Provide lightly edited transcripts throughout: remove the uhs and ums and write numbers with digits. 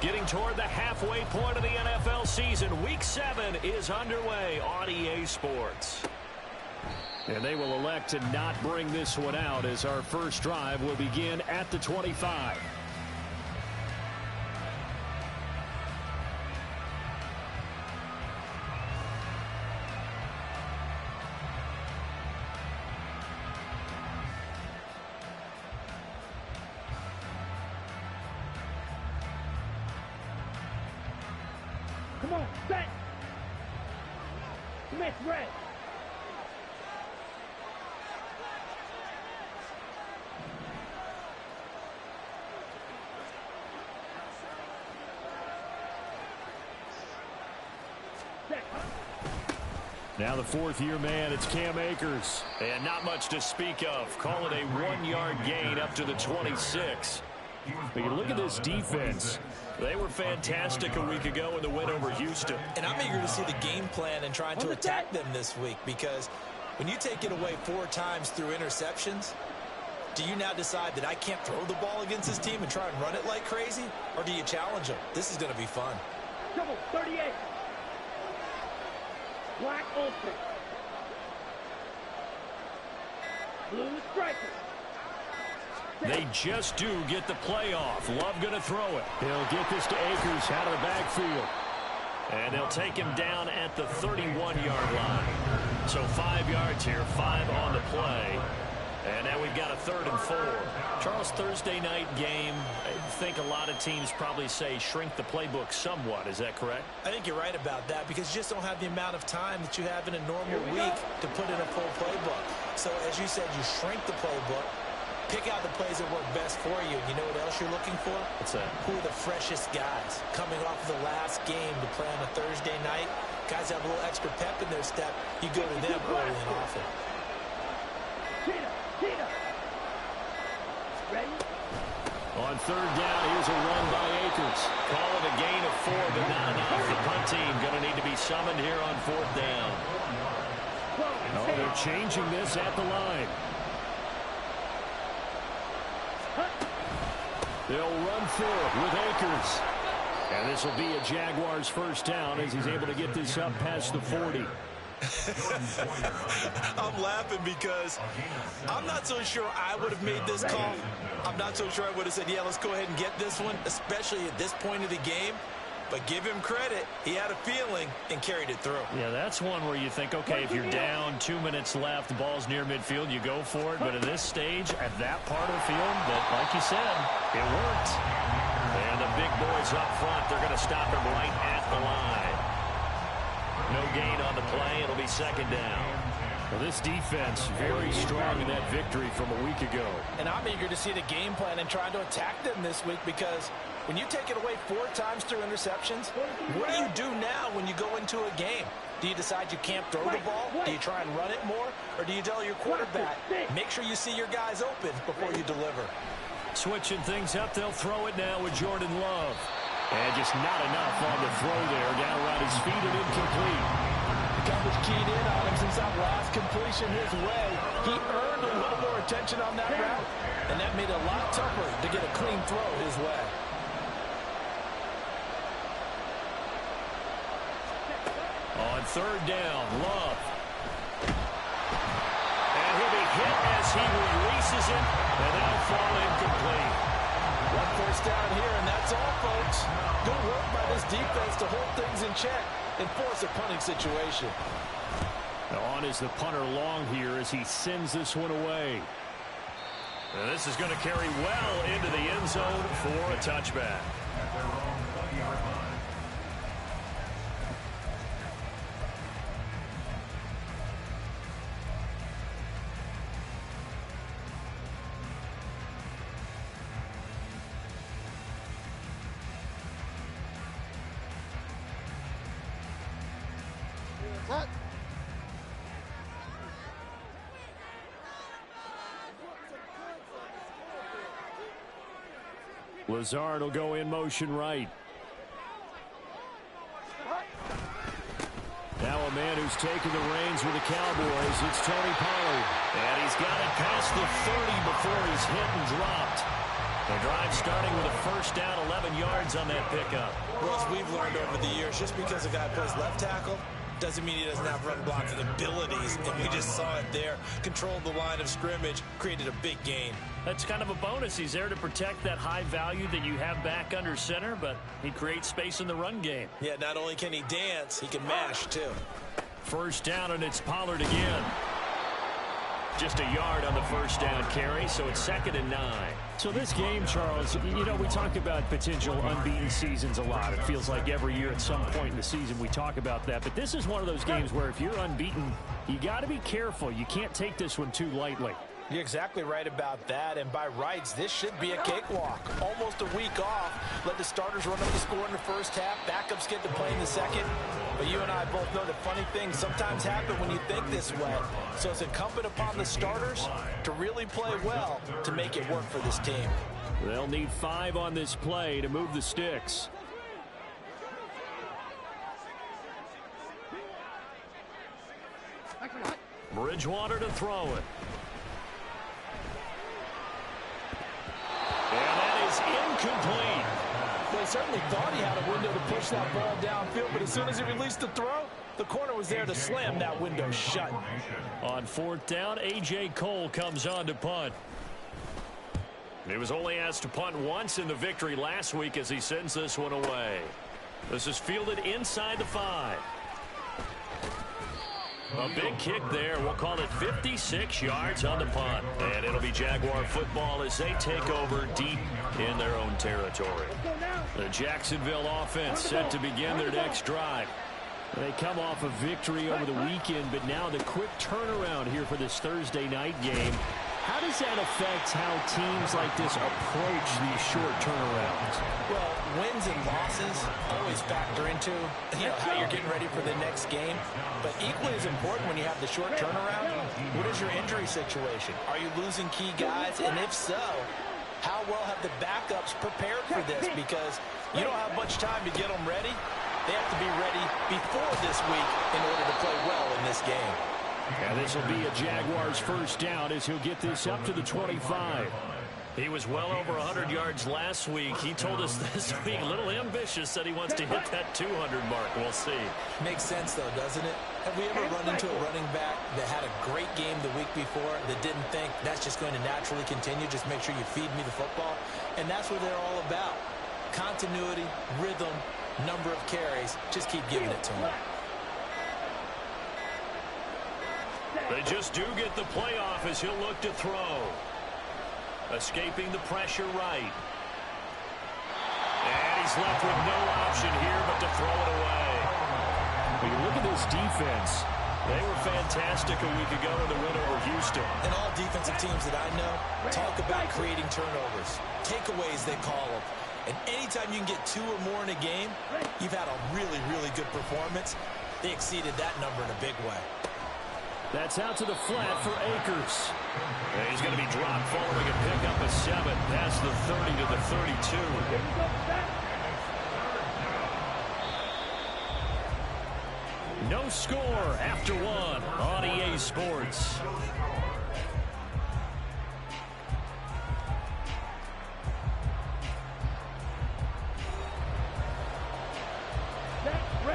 Getting toward the halfway point of the NFL season. Week 7 is underway on EA Sports. And they will elect to not bring this one out as our first drive will begin at the 25. Come on, set. Smith, red. Now the fourth-year man, it's Cam Akers. And not much to speak of. Call it a 1-yard gain up to the 26. But you look at this defense. They were fantastic a week ago in the win over Houston. And I'm eager to see the game plan and trying to attack them this week, because when you take it away 4 times through interceptions, do you now decide that I can't throw the ball against this team and try and run it like crazy? Or do you challenge them? This is going to be fun. Double 38. Black open. Blue striker. They just do get the play off. Love going to throw it. He'll get this to Akers out of the backfield. And they'll take him down at the 31-yard line. So 5 yards here, 5 on the play. And now we've got a 3rd and 4. Charles, Thursday night game, I think a lot of teams probably say shrink the playbook somewhat. Is that correct? I think you're right about that, because you just don't have the amount of time that you have in a normal week to put in a full playbook. So as you said, you shrink the playbook. Pick out the plays that work best for you. You know what else you're looking for? What's that? Who are the freshest guys coming off of the last game to play on a Thursday night? Guys have a little extra pep in their step. You go to them early and often. Ready? On 3rd down, here's a run by Akers. Call it a gain of 4, but not enough. The punt team going to need to be summoned here on 4th down. Oh, they're changing this at the line. They'll run for it with Akers. And this will be a Jaguars first down as he's able to get this up past the 40. I'm laughing because I'm not so sure I would have made this call. I'm not so sure I would have said, yeah, let's go ahead and get this one, especially at this point of the game. But give him credit. He had a feeling and carried it through. Yeah, that's one where you think, okay, if you're down, 2 minutes left, the ball's near midfield, you go for it. But at this stage, at that part of the field, that, like you said, it worked. And the big boys up front, they're going to stop him right at the line. No gain on the play. It'll be 2nd down. Well, this defense very strong in that victory from a week ago. And I'm eager to see the game plan and try to attack them this week, because when you take it away 4 times through interceptions, what do you do now when you go into a game? Do you decide you can't throw the ball? Do you try and run it more? Or do you tell your quarterback, make sure you see your guys open before you deliver? Switching things up, they'll throw it now with Jordan Love. And just not enough on the throw there. Down around his feet and incomplete. Coverage keyed in on him since that last completion his way. He earned a little more attention on that route, and that made it a lot tougher to get a clean throw his way. On 3rd down, Love. And he'll be hit as he releases it, and that'll fall incomplete. 1 first down here, and that's all, folks. Good work by this defense to hold things in check and force a punting situation. Now on is the punter long here as he sends this one away. And this is going to carry well into the end zone for a touchback. Cut. Lazard will go in motion right. Now a man who's taken the reins with the Cowboys, it's Tony Pollard. And he's got it past the 30 before he's hit and dropped. The drive starting with a first down, 11 yards on that pickup. Well, as we've learned over the years, just because a guy plays left tackle doesn't mean he doesn't have run blocking abilities, and we just saw it there. Controlled the line of scrimmage, created a big gain. That's kind of a bonus. He's there to protect that high value that you have back under center, but he creates space in the run game. Yeah, not only can he dance, he can mash, too. First down, and it's Pollard again. Just a yard on the first down carry, so it's 2nd and 9. So this game, Charles, you know, we talk about potential unbeaten seasons a lot. It feels like every year at some point in the season we talk about that. But this is one of those games where if you're unbeaten, you got to be careful. You can't take this one too lightly. You're exactly right about that, and by rights, this should be a cakewalk. Almost a week off. Let the starters run up the score in the first half. Backups get to play in the second. But you and I both know that funny things sometimes happen when you think this way. So it's incumbent upon the starters to really play well to make it work for this team. They'll need 5 on this play to move the sticks. Bridgewater to throw it. And that is incomplete. Well, he certainly thought he had a window to push that ball downfield, but as soon as he released the throw, the corner was there to slam that window shut. On 4th down, A.J. Cole comes on to punt. He was only asked to punt once in the victory last week as he sends this one away. This is fielded inside the 5. A big kick there. We'll call it 56 yards on the punt. And it'll be Jaguar football as they take over deep in their own territory. The Jacksonville offense set to begin their next drive. They come off a victory over the weekend, but now the quick turnaround here for this Thursday night game. How does that affect how teams like this approach these short turnarounds? Well, wins and losses always factor into how you're getting ready for the next game. But equally as important when you have the short turnaround, what is your injury situation? Are you losing key guys? And if so, how well have the backups prepared for this? Because you don't have much time to get them ready. They have to be ready before this week in order to play well in this game. And this will be a Jaguars first down as he'll get this up to the 25. He was well over 100 yards last week. He told us this week, a little ambitious, that he wants to hit that 200 mark. We'll see. Makes sense, though, doesn't it? Have we ever run into a running back that had a great game the week before that didn't think that's just going to naturally continue? Just make sure you feed me the football. And that's what they're all about. Continuity, rhythm, number of carries. Just keep giving it to him. They just do get the playoff as he'll look to throw. Escaping the pressure right. And he's left with no option here but to throw it away. When you look at this defense, they were fantastic a week ago in the win over Houston. And all defensive teams that I know talk about creating turnovers. Takeaways, they call them. And anytime you can get 2 or more in a game, you've had a really, really good performance. They exceeded that number in a big way. That's out to the flat for Akers. And he's going to be dropped following a pickup of 7 past the 30 to the 32. No score after 1 on EA Sports.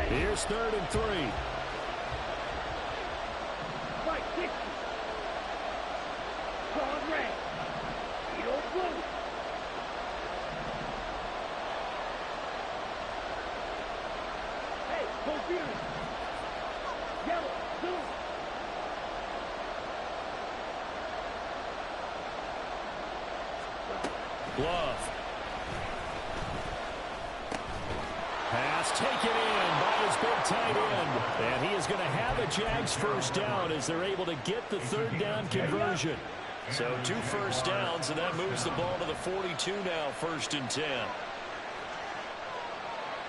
Here's 3rd and 3. Right, 60. Strong red. Yellow blue. Hey, confused. Yellow, blue. Love. Pass taken in by his big tight end. And he is going to have a Jags first down as they're able to get the 3rd down conversion. So 2 first downs, and that moves the ball to the 42 now, 1st and 10.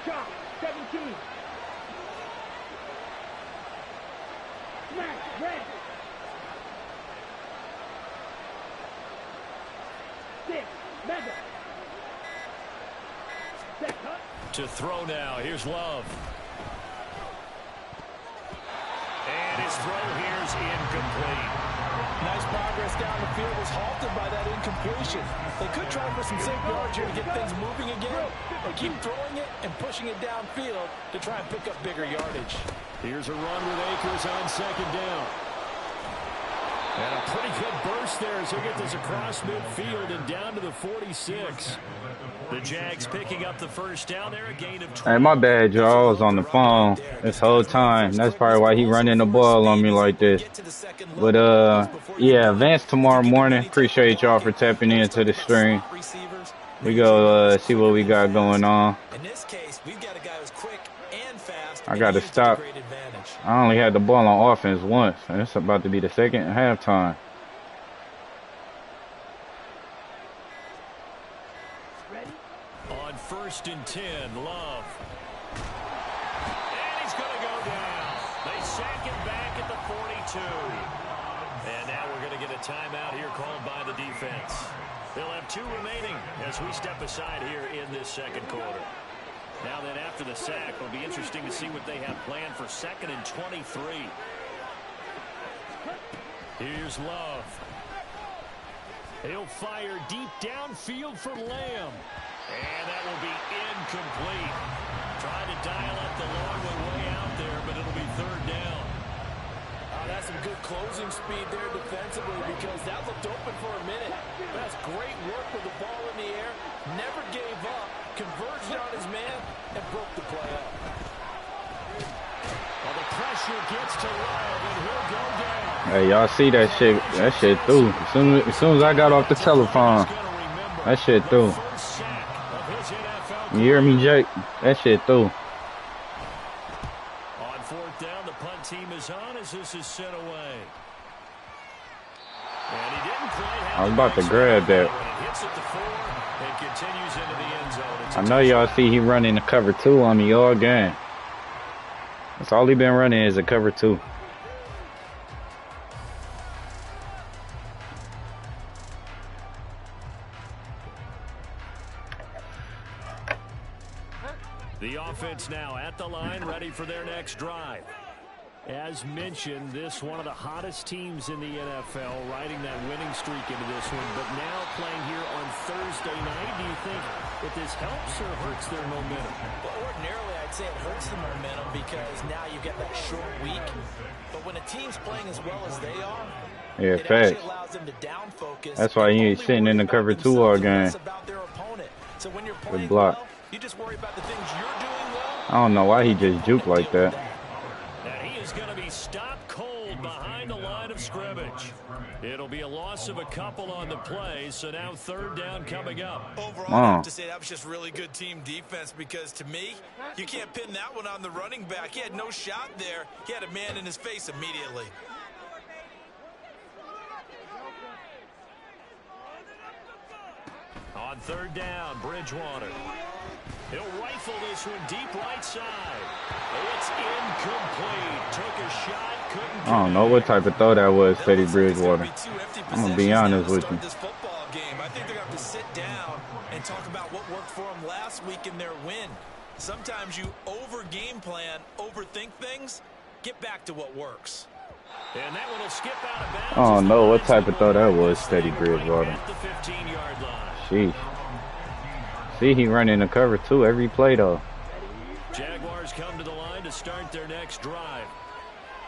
Chop, 17. Smash, red. 6, mega. Set, cut. To throw now. Here's Love. And his throw here's incomplete. Nice progress down the field was halted by that incompletion. They could try for some safe yards here to get things moving again, or keep throwing it and pushing it downfield to try and pick up bigger yardage. Here's a run with Akers on second down. And a pretty good burst there as he'll get this across midfield and down to the 46. The Jags picking up the first down there, a gain of 12. Hey, my bad, y'all. I was on the phone this whole time. That's probably why he running the ball on me like this. But, yeah, advance tomorrow morning. Appreciate y'all for tapping into the stream. We go see what we got going on. In this case, we've got a guy who's quick and fast. I got to stop. I only had the ball on offense once, and it's about to be the second halftime. On 1st and 10, Love. And he's going to go down. They sack him back at the 42. And now we're going to get a timeout here called by the defense. They'll have 2 remaining as we step aside here in this second quarter. Now then, after the sack, it'll be interesting to see what they have planned for 2nd and 23. Here's Love. He'll fire deep downfield for Lamb. And that will be incomplete. Trying to dial up the long way out there, but it'll be 3rd down. That's some good closing speed there defensively because that looked open for a minute. That's great work with the ball in the air. Never gave up. Converged on his man and broke the play up. Well, the pressure gets to Love, and he'll go down. Hey, y'all see that shit? That shit through. As soon as I got off the telephone, that shit through. You hear me, Jake? That shit through. On 4th down, the punt team is on as this is sent away. And he didn't quite have I was about to grab that. Hits at the 4 and continues into the end zone. I know y'all see he running the cover 2 on me all game. That's all he been running is a cover 2. The offense now at the line, ready for their next drive. As mentioned, this one of the hottest teams in the NFL, riding that winning streak into this one, but now playing here on Thursday night. Do you think that this helps or hurts their momentum? Well, ordinarily, I'd say it hurts the momentum because now you get that short week. But when a team's playing as well as they are, Yeah, it facts. actually allows them to down focus. That's why he ain't sitting in the cover 2 all game. About their opponent. So when you're playing Good block. well, you just worry about the things you're doing well. I don't know why he just juked like that. And he is going to be stopped cold behind the line of scrimmage. It'll be a loss of a couple on the play, so now 3rd down coming up. Overall, I have to say that was just really good team defense because to me, you can't pin that one on the running back. He had no shot there. He had a man in his face immediately. On 3rd down, Bridgewater. He'll rifle this one deep right side. It's incomplete. Took a shot, couldn't. I don't know what type of throw that was, Teddy Bridgewater. I'm going to be honest with you. This football game. I think they're going to have to sit down and talk about what worked for them last week in their win. Sometimes you over-game plan, overthink things, get back to what works. And that one will skip out of bounds. I don't know what type of throw that was, Teddy Bridgewater. Sheesh. See, he running the cover 2 every play, though. Jaguars come to the line to start their next drive.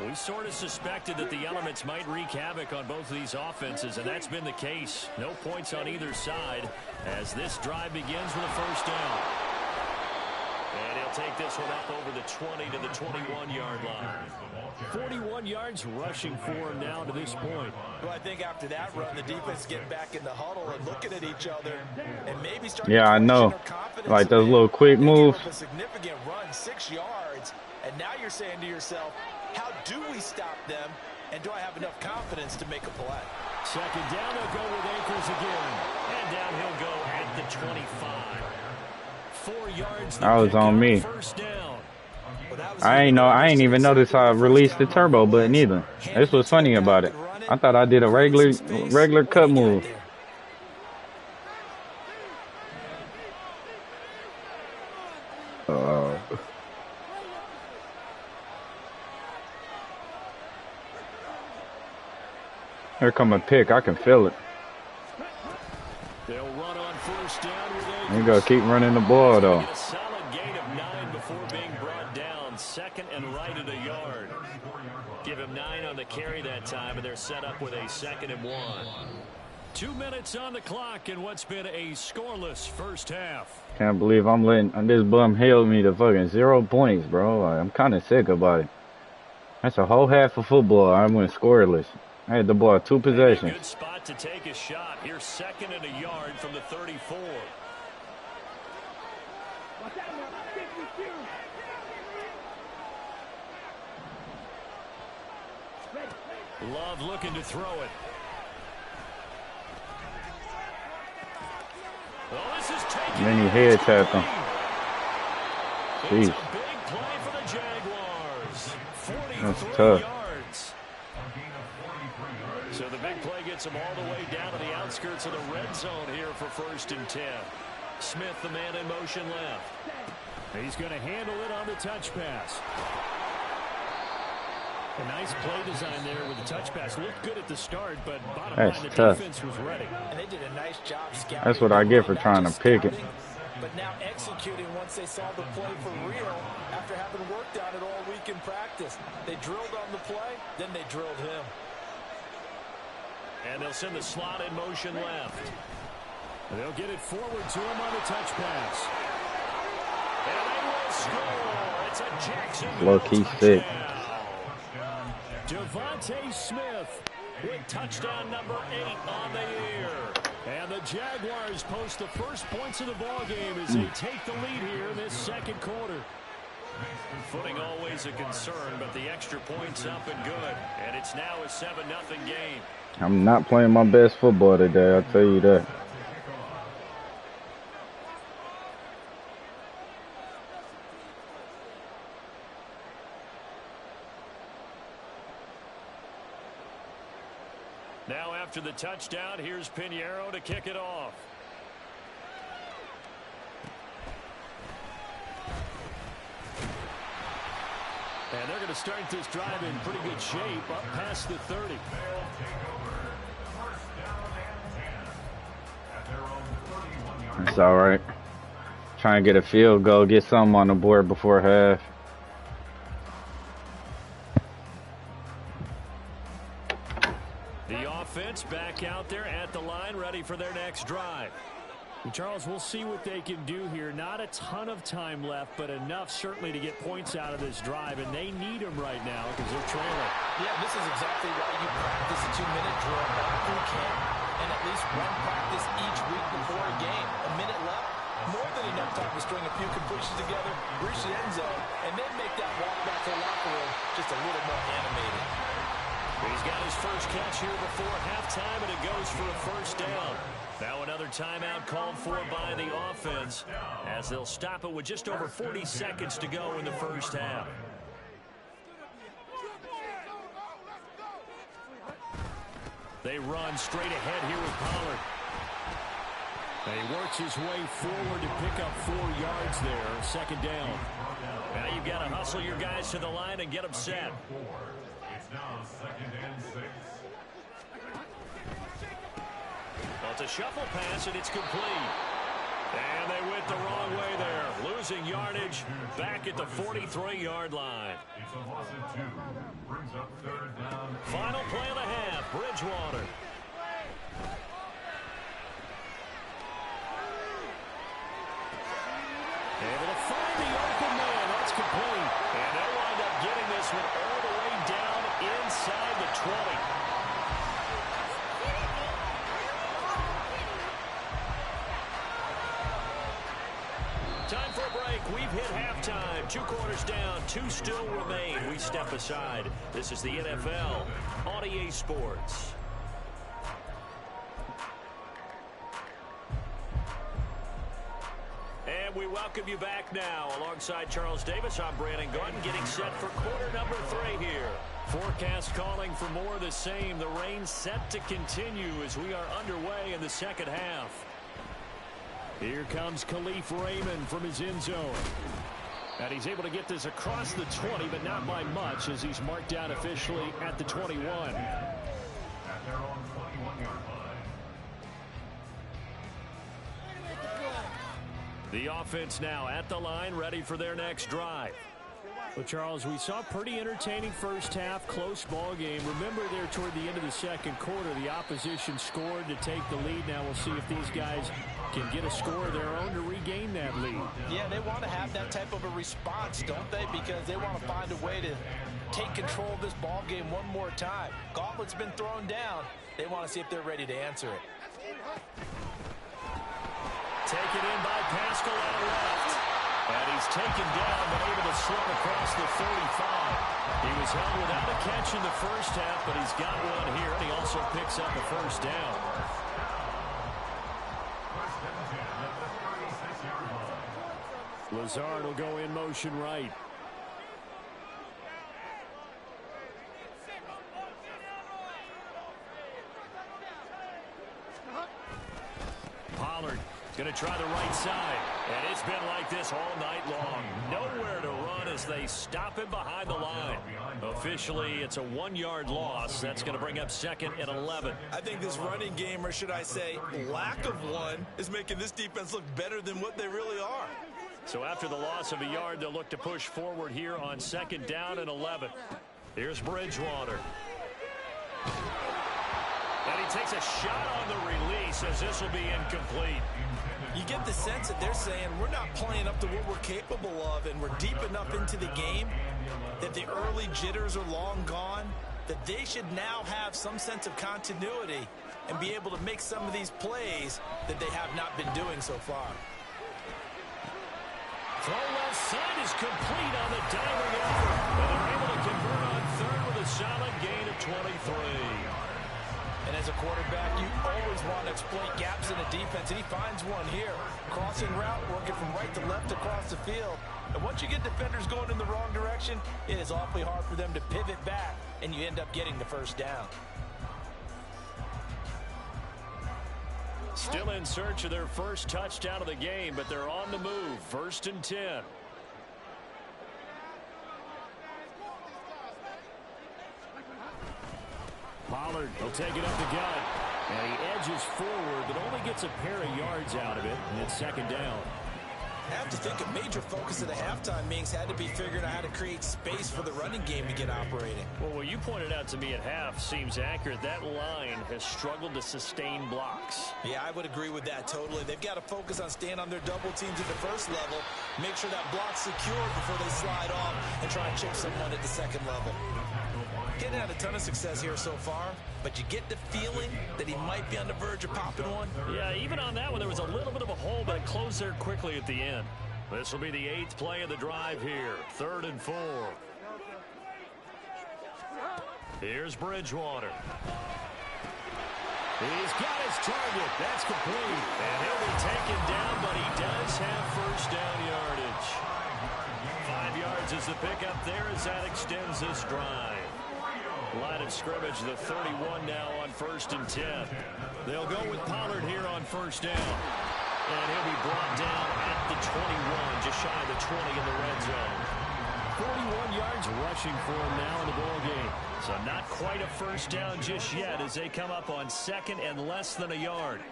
We sort of suspected that the elements might wreak havoc on both of these offenses, and that's been the case. No points on either side as this drive begins with a 1st down. And he'll take this one up over the 20 to the 21-yard line. 41 yards rushing for him now to this point. Well, I think after that run, the defense is getting back in the huddle and looking at each other and maybe starting Yeah, I know. Like those little quick moves. A significant run, 6 yards, and now you're saying to yourself, how do we stop them, and do I have enough confidence to make a play? 2nd down, they'll go with Akers again. And down he'll go at the 25. 4 yards. That was on me. 1st down. I ain't even notice how I released the turbo button either. That's what's funny about it. I thought I did a regular cut move. Here come a pick. I can feel it. They'll run on first down with Akers. You gotta keep running the ball, though. Get a solid gain of 9 before being brought down. Second and right at a yard. Give him 9 on the carry that time, and they're set up with a 2nd and 1. 2 minutes on the clock in what's been a scoreless first half. Can't believe I'm letting this bum held me to fucking 0 points, bro. Like, I'm kind of sick about it. That's a whole half of football. I went scoreless. I had the ball 2 possessions. Good spot to take a shot. Here's 2nd and a yard from the 34. Love looking to throw it. Oh, this is taken. Then he head tapped him. It's Jeez. a big play for the Jaguars. 43 That's tough. yards. So the big play gets him all the way down to the outskirts of the red zone here for 1st and 10. Smith, the man in motion left. He's going to handle it on the touch pass. A nice play design there with the touch pass. Looked good at the start, but bottom line, the defense was ready. And they did a nice job scouting. That's what I get for trying to pick it. But now executing once they saw the play for real after having worked on it all week in practice. They drilled on the play, then they drilled him. And they'll send the slot in motion left. And they'll get it forward to him on the touch pass. And they will score. It's a Jackson. Low-key sick. Devontae Smith with touchdown number 8 on the year. And the Jaguars post the first points of the ballgame as they take the lead here in this 2nd quarter. Footing always a concern, but the extra points up and good. And it's now a 7-0 game. I'm not playing my best football today, I'll tell you that. Now after the touchdown, here's Pinheiro to kick it off. And they're going to start this drive in pretty good shape up past the 30. It's all right. Try and get a field goal, get something on the board before half. The offense back out there at the line, ready for their next drive. Charles, we'll see what they can do here. Not a ton of time left, but enough certainly to get points out of this drive, and they need them right now because they're trailing. Yeah, this is exactly why you practice a 2-minute drill all through camp and at least one practice each week before a game. A minute left, more than enough time to string a few completions together, reach the end zone, and then make that walk back to the locker room just a little more animated. He's got his first catch here before halftime, and it goes for a first down. Now another timeout called for by the offense as they'll stop it with just over 40 seconds to go in the first half. They run straight ahead here with Pollard. And he works his way forward to pick up 4 yards there, 2nd down. Now you've got to hustle your guys to the line and get them set. It's now 2nd and 6. Well, it's a shuffle pass, and it's complete. And they went the wrong way there. Losing yardage back at the 43-yard line. It's a loss of 2. Brings up 3rd down. Final play of the half, Bridgewater. Able to find the open man. That's complete. And they'll wind up getting this one all the way down inside the 20. Time for a break. We've hit halftime. 2 quarters down. 2 still remain. We step aside. This is the NFL on EA Sports. And we welcome you back now. Alongside Charles Davis, I'm Brandon Gordon, getting set for quarter number 3 here. Forecast calling for more of the same. The rain set to continue as we are underway in the 2nd half. Here comes Khalif Raymond from his end zone. And he's able to get this across the 20, but not by much as he's marked down officially at the 21. The offense now at the line, ready for their next drive. Well, Charles, we saw a pretty entertaining first half, close ball game. Remember there toward the end of the second quarter, the opposition scored to take the lead. Now we'll see if these guys can get a score of their own to regain that lead. Yeah, they want to have that type of a response, don't they? Because they want to find a way to take control of this ball game one more time. Gauntlet's been thrown down. They want to see if they're ready to answer it. Taken in by Pascal out left. And he's taken down, but able to slip across the 45. He was held without a catch in the first half, but he's got one here, and he also picks up a first down. Lazard will go in motion right. Pollard going to try the right side. And it's been like this all night long. Nowhere to run as they stop him behind the line. Officially, it's a 1-yard loss. That's going to bring up 2nd and 11. I think this running game, or should I say lack of one, is making this defense look better than what they really are. So after the loss of a yard, they'll look to push forward here on 2nd down and 11. Here's Bridgewater. And he takes a shot on the release as this will be incomplete. You get the sense that they're saying we're not playing up to what we're capable of, and we're deep enough into the game that the early jitters are long gone, that they should now have some sense of continuity and be able to make some of these plays that they have not been doing so far. Throw left side is complete on the diving effort. And they're able to convert on 3rd with a solid gain of 23. And as a quarterback, you always want to exploit gaps in a defense, and he finds one here. Crossing route, working from right to left across the field. And once you get defenders going in the wrong direction, it is awfully hard for them to pivot back, and you end up getting the first down. Still in search of their first touchdown of the game, but they're on the move. 1st and 10. Pollard will take it up the gut. And he edges forward, but only gets a pair of yards out of it. And it's 2nd down. I have to think a major focus of the halftime meetings had to be figuring out how to create space for the running game to get operating. Well, what you pointed out to me at half seems accurate. That line has struggled to sustain blocks. Yeah, I would agree with that totally. They've got to focus on staying on their double teams at the first level, make sure that block's secure before they slide off and try and chip someone at the 2nd level. Getting had a ton of success here so far, but you get the feeling that he might be on the verge of popping one. Yeah, even on that one, there was a little bit of a hole, but it closed there quickly at the end. This will be the 8th play of the drive here. 3rd and 4. Here's Bridgewater. He's got his target. That's complete. And he'll be taken down, but he does have first down yardage. 5 yards is the pickup there as that extends this drive. Line of scrimmage, the 31 now on 1st and 10. They'll go with Pollard here on 1st down. And he'll be brought down at the 21, just shy of the 20 in the red zone. 41 yards rushing for him now in the ball game. So not quite a first down just yet as they come up on 2nd and less than a yard.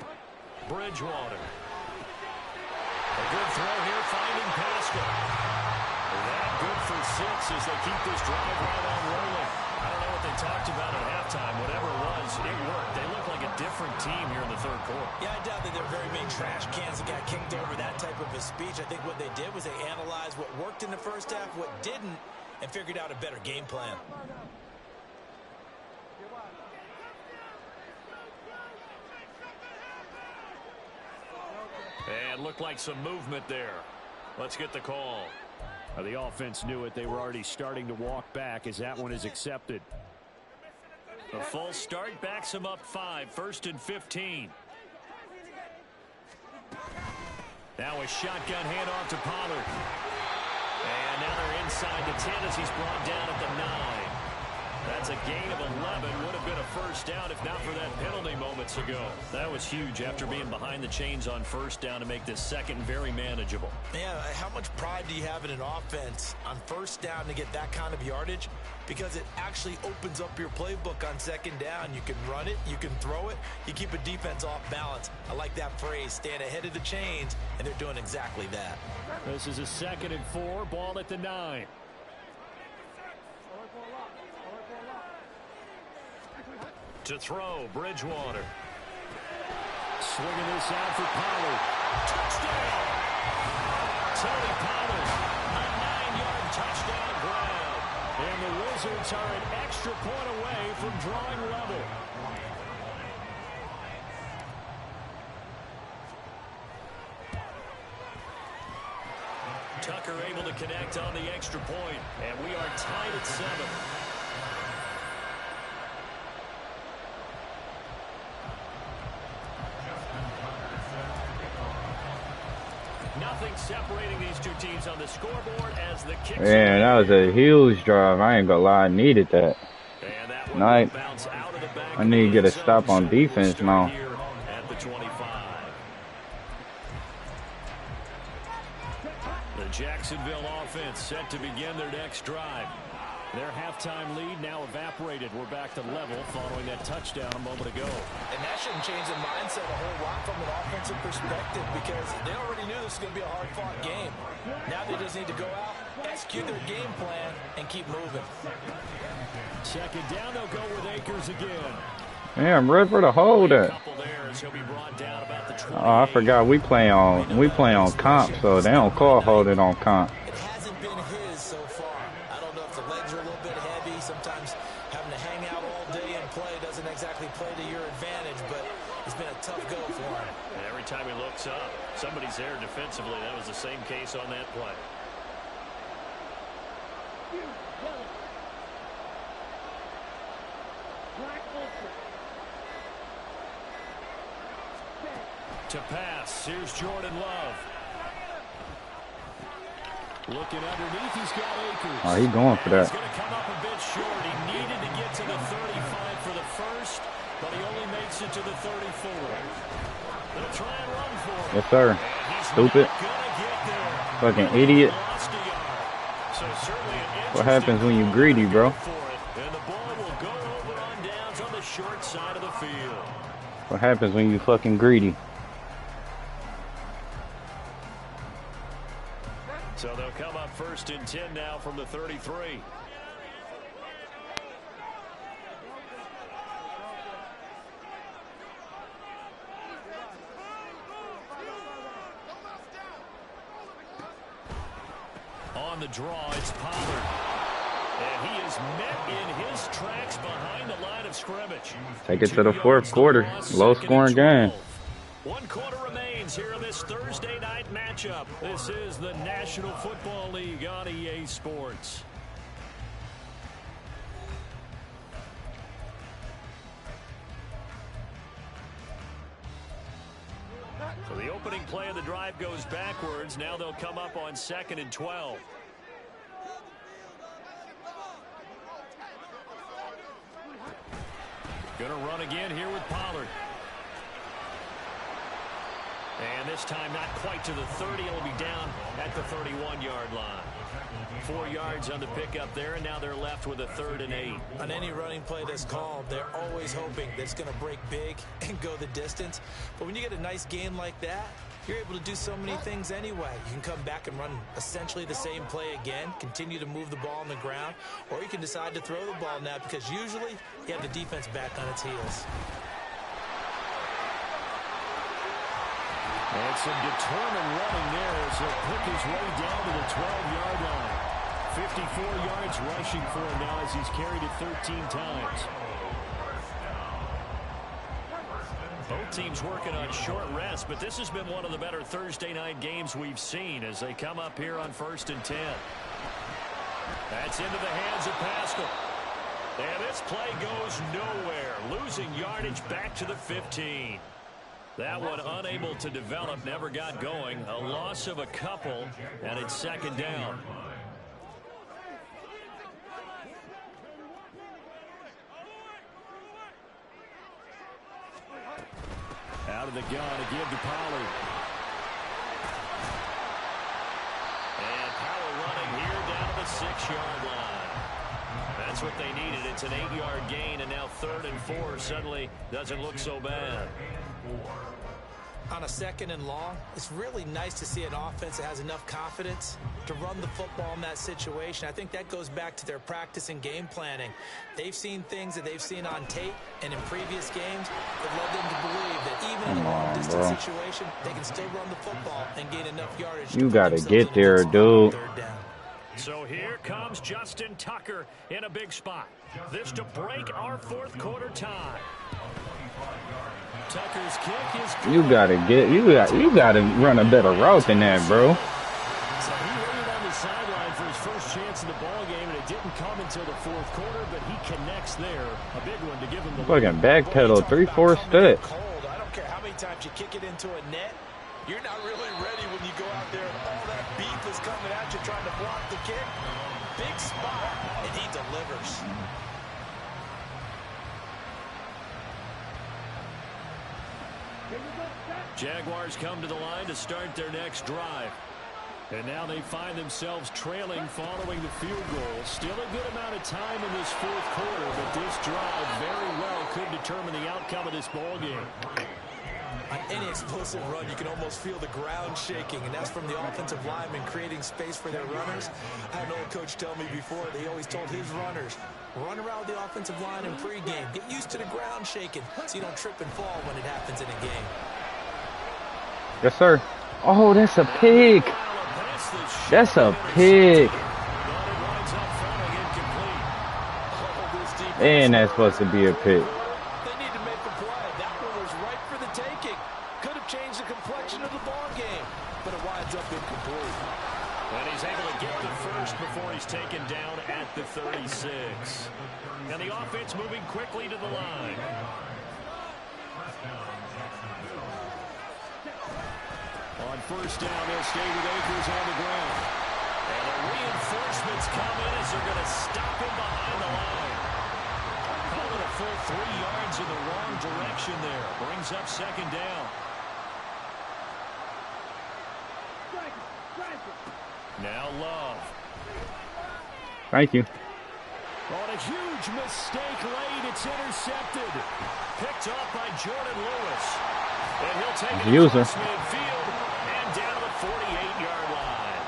Bridgewater. A good throw here, finding Pascal. That good for 6 as they keep this drive right on rolling. I don't know what they talked about at halftime. Whatever it was, it worked. They look like a different team here in the 3rd quarter. Yeah, I doubt that there are very many trash cans that got kicked over that type of a speech. I think what they did was they analyzed what worked in the first half, what didn't, and figured out a better game plan. And looked like some movement there. Let's get the call. The offense knew it. They were already starting to walk back as that one is accepted. A false start backs him up 5. 1st and 15. Now a shotgun handoff to Pollard. And now they're inside the 10 as he's brought down at the 9. That's a gain of 11. Would have been a first down if not for that penalty moments ago. That was huge after being behind the chains on first down to make this second very manageable. Man, how much pride do you have in an offense on first down to get that kind of yardage? Because it actually opens up your playbook on second down. You can run it, you can throw it, you keep a defense off balance. I like that phrase, stand ahead of the chains, and they're doing exactly that. This is a 2nd and 4, ball at the 9. To throw, Bridgewater. Swinging this out for Pollard. Touchdown! Tony Pollard, a 9-yard touchdown grab. And the Wizards are an extra point away from drawing level. Tucker able to connect on the extra point, and we are tied at 7. Nothing separating these two teams on the scoreboard as the kick. Man, that was a huge drive. I ain't gonna lie, I needed that. And that one Night. bounce out of the back. I need to get a stop on defense now. Here at the 25. The Jacksonville offense set to begin their next drive. Their halftime lead now evaporated. We're back to level following that touchdown a moment ago. And that shouldn't change the mindset a whole lot from an offensive perspective because they already knew this was going to be a hard-fought game. Now they just need to go out, execute their game plan, and keep moving. 2nd down, they'll go with Akers again. Man, I'm ready for the hold that. Oh, I forgot we play on comp, so they don't call hold it on comp. It hasn't been his so far. I don't know if the legs are a little bit heavy. Sometimes having to hang out all day and play doesn't exactly play to your advantage, but it's been a tough go for him. And every time he looks up, somebody's there defensively. That was the same case on that play. To pass, here's Jordan Love. Looking underneath, he's got Akers. Oh, he's going for that. He's going to come up a bit short. He needed to get to the 35 for the first, but he only makes it to the 34. They'll try and run for him. Yes, sir. Stupid. Fucking idiot. So what happens when you greedy, bro? And the ball will go over on downs on the short side of the field. What happens when you fucking greedy? So they'll come up 1st and 10 now from the 33. On the draw, it's Pollard. And he is met in his tracks behind the line of scrimmage. Take it to the 4th quarter. Low scoring game. 1 quarter remains here in this Thursday night matchup. This is the National Football League on EA Sports. So the opening play of the drive goes backwards. Now they'll come up on 2nd and 12. Gonna run again here with Pollard. And this time not quite to the 30. It'll be down at the 31-yard line. 4 yards on the pickup there, and now they're left with a 3rd and 8. On any running play that's called, they're always hoping that it's going to break big and go the distance. But when you get a nice game like that, you're able to do so many things anyway. You can come back and run essentially the same play again, continue to move the ball on the ground, or you can decide to throw the ball now because usually you have the defense back on its heels. And some determined running there as he'll pick his way down to the 12-yard line. 54 yards rushing for him now as he's carried it 13 times. Both teams working on short rest, but this has been one of the better Thursday night games we've seen as they come up here on 1st and 10. That's into the hands of Pascal. And this play goes nowhere, losing yardage back to the 15. That one unable to develop, never got going. A loss of a couple, and it's 2nd down. in the gun to give to Pollard. And Power running here down to the 6-yard line. That's what they needed. It's an 8-yard gain, and now 3rd and 4 suddenly doesn't look so bad. On a 2nd and long, it's really nice to see an offense that has enough confidence to run the football in that situation. I think that goes back to their practice and game planning. They've seen things that they've seen on tape and in previous games that led them to believe that even in a long-distance situation, they can still run the football and gain enough yardage. You got to get there, dude. So here comes Justin Tucker in a big spot. This to break our 4th quarter tie. Tucker's kick is You gotta run a better route than that, bro. So he waited on the sideline for his first chance in the ball game, and it didn't come until the 4th quarter, but he connects there. A big one to give him the Fucking backpedal, 3-4 step. I don't care how many times you kick it into a net. You're not really ready when you go out there and all that beef is coming at you trying to block the kick. Big spot, and he delivers. Jaguars come to the line to start their next drive. And now they find themselves trailing following the field goal. Still a good amount of time in this 4th quarter, but this drive very well could determine the outcome of this ball game. On any explosive run, you can almost feel the ground shaking, and that's from the offensive linemen creating space for their runners. I had an old coach tell me before, they always told his runners, run around the offensive line in pregame. Get used to the ground shaking so you don't trip and fall when it happens in a game. Yes, sir. Oh, that's a pick. That's a pick. And that's supposed to be a pick. They need to make the play. That one was right for the taking. Could have changed the complexion of the ball game, but it winds up incomplete. And he's able to get the first before he's taken down at the 36. And the offense moving quickly to the line. On first down, they'll stay with Akers on the ground. And the reinforcements come in as they're going to stop him behind the line. Call it a full 3 yards in the wrong direction there. Brings up 2nd down. Now Love. Thank you. On a huge mistake late, it's intercepted. Picked up by Jordan Lewis. And he'll take it User. across midfield and down to the 48-yard line.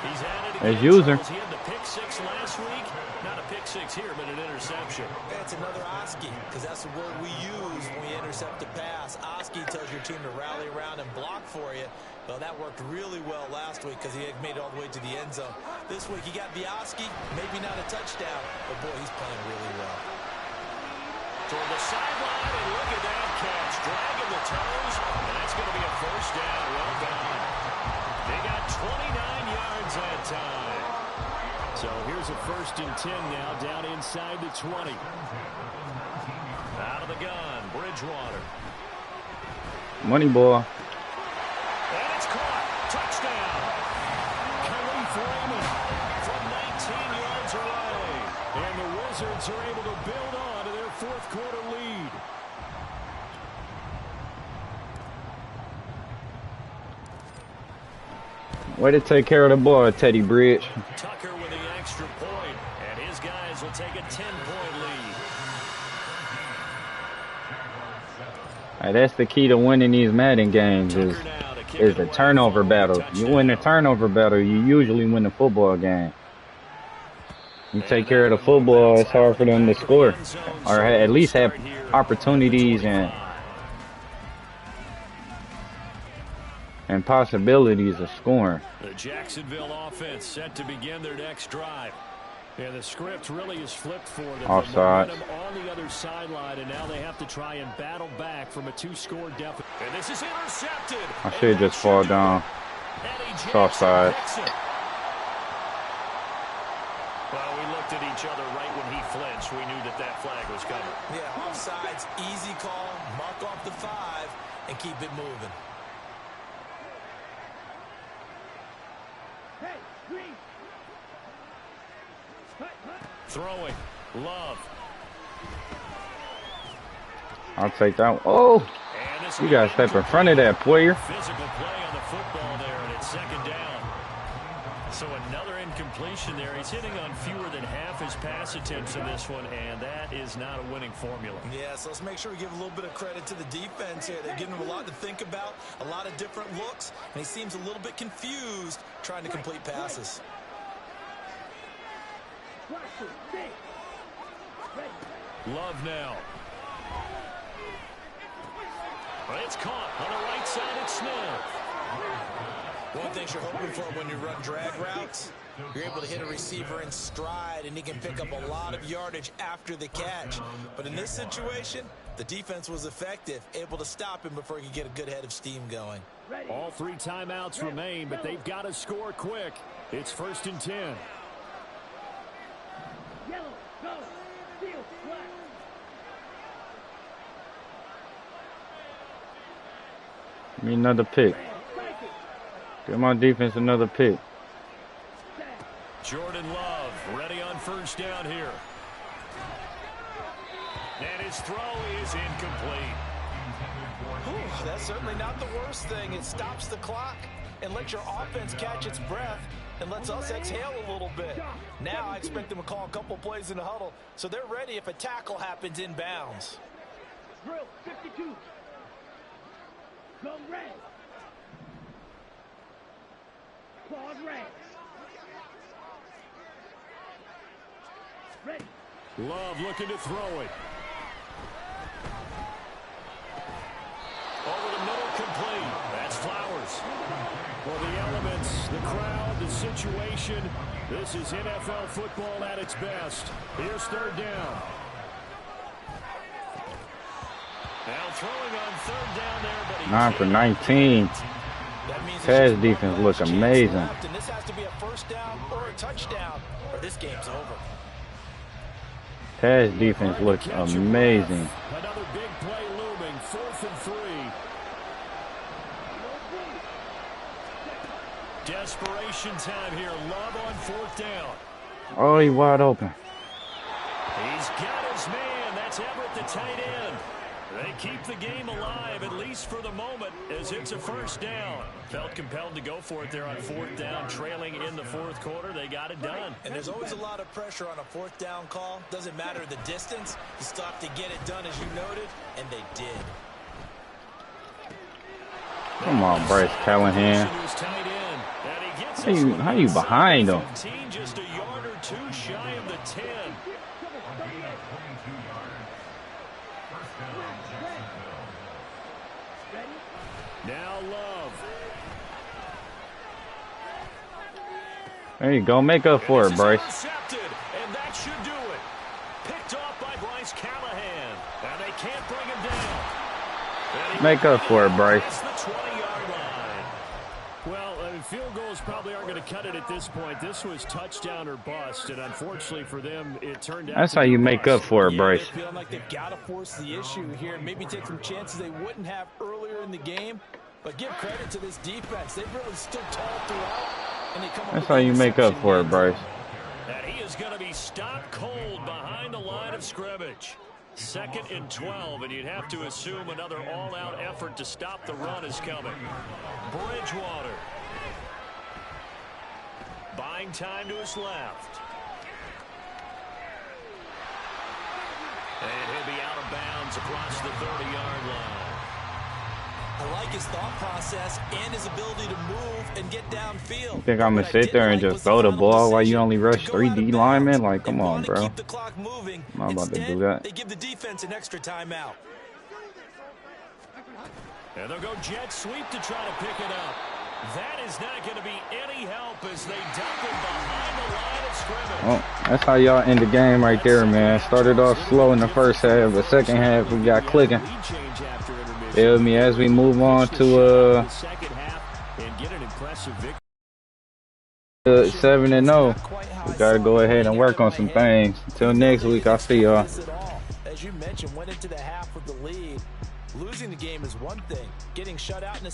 He's at it again. As user. He had the pick 6 last week. Not a pick 6 here, but an interception. That's another Oski, because that's the word we use when we intercept a pass. Oski tells your team to rally around and block for you. Well, that worked really well last week because he had made it all the way to the end zone. This week he got the Oski, maybe not a touchdown, but boy, he's playing really well. Toward the sideline, and look at that catch. Dragging the toes, and that's going to be a first down. Well done. They got 29 yards that time. So here's a 1st and 10 now, down inside the 20. Out of the gun, Bridgewater. Money ball. And it's caught. Touchdown. Khalif Raymond from 19 yards away. And the Wizards are able to build on to their 4th quarter lead. Way to take care of the ball, Teddy Bridge. Tucker with the extra point, and his guys will take a 10-point lead. Hey, that's the key to winning these Madden games is the turnover battle. You win the turnover battle, you usually win the football game. You take care of the football, it's hard for them to score. Or at least have opportunities and possibilities of scoring. The Jacksonville offense set to begin their next drive. And the script really is flipped for them. Offside. On the other sideline, and now they have to try and battle back from a 2-score deficit. And this is intercepted. I should just fall down. It's offside. Well, we looked at each other right when he flinched. We knew that that flag was coming. Yeah, offsides, easy call, mark off the 5, and keep it moving. Hey, green. Throwing. Love. I'll take that one. Oh! And You got to step in front of that, player. Physical play on the football there, and it's second down. So another incompletion there. He's hitting on fewer than half his pass attempts in this one, and that is not a winning formula. Yeah, so let's make sure we give a little bit of credit to the defense here. They're giving him a lot to think about, a lot of different looks, and he seems a little bit confused trying to complete passes. Love now. Well, it's caught on the right side. It's Smith. One thing you're hoping for when you run drag routes, you're able to hit a receiver in stride, and he can pick up a lot of yardage after the catch. But in this situation, the defense was effective, able to stop him before he could get a good head of steam going. All 3 timeouts remain, but they've got to score quick. It's 1st and 10. Yellow, go, steal, black. Give me another pick. Give my defense another pick. Jordan Love ready on 1st down here. And his throw is incomplete. Whew, that's certainly not the worst thing. It stops the clock and lets your offense catch its breath and lets us exhale a little bit. Now I expect them to call a couple plays in the huddle so they're ready if a tackle happens inbounds. Drill, 52. Go red. Claws red. Ready. Love looking to throw it. Over the middle, complete. That's Flowers. Well, the elements, the crowd, the situation, this is NFL football at its best. Here's 3rd down. Now throwing on 3rd down there, but 9 for 19. Pass defense look amazing. And this has to be a 1st down or a touchdown, or this game's over. Pass defense looks amazing. Another big play looming, 4th and 3. desperation time here. Love on 4th down. Oh, he's wide open. He's got his man. That's Everett, the tight end. They keep the game alive, at least for the moment, as it's a 1st down. Felt compelled to go for it there on 4th down, trailing in the 4th quarter. They got it done. And there's always a lot of pressure on a 4th down call. Doesn't matter the distance. You still have to get it done, as you noted, and they did. Come on, Bryce Callahan. How you behind him? Just a yard or two shy of the 10. Now Love. There you go. Make up for it, Bryce. Intercepted, and that should do it. Picked off by Bryce Callahan. And they can't bring him down. Make up for it, Bryce. The 20-yard line. Well, field goals probably aren't going to cut it at this point. This was touchdown or bust, and unfortunately for them, it turned out. That's how you make up for it, Bryce. They're feeling like they've got to force the issue here and maybe take some chances they wouldn't have earlier in the game. But give credit to this defense. They've really stood tall throughout. And they come up That's with how you make up for it, Bryce. And he is going to be stopped cold behind the line of scrimmage. 2nd and 12, and you'd have to assume another all-out effort to stop the run is coming. Bridgewater. Buying time to his left. And he'll be out of bounds across the 30-yard line. I like his thought process and his ability to move and get downfield. You think I'm going to sit there and just throw the ball while you only rush 3 D linemen? Like, come on, bro. Keep the clock moving. I'm not about to do Instead, that. They give the defense an extra timeout. And they'll go jet sweep to try to pick it up. That is not going to be any help as they dump it behind the line of scrimmage. Well, that's how y'all end the game right there, man. Started off slow in the first half, but second half we got clicking. Feel me? As we move on to 7-0, we gotta go ahead and work on some things. Until next week, I'll see y'all. As you mentioned, went into the half with the lead. Losing the game is one thing. Getting shut out in the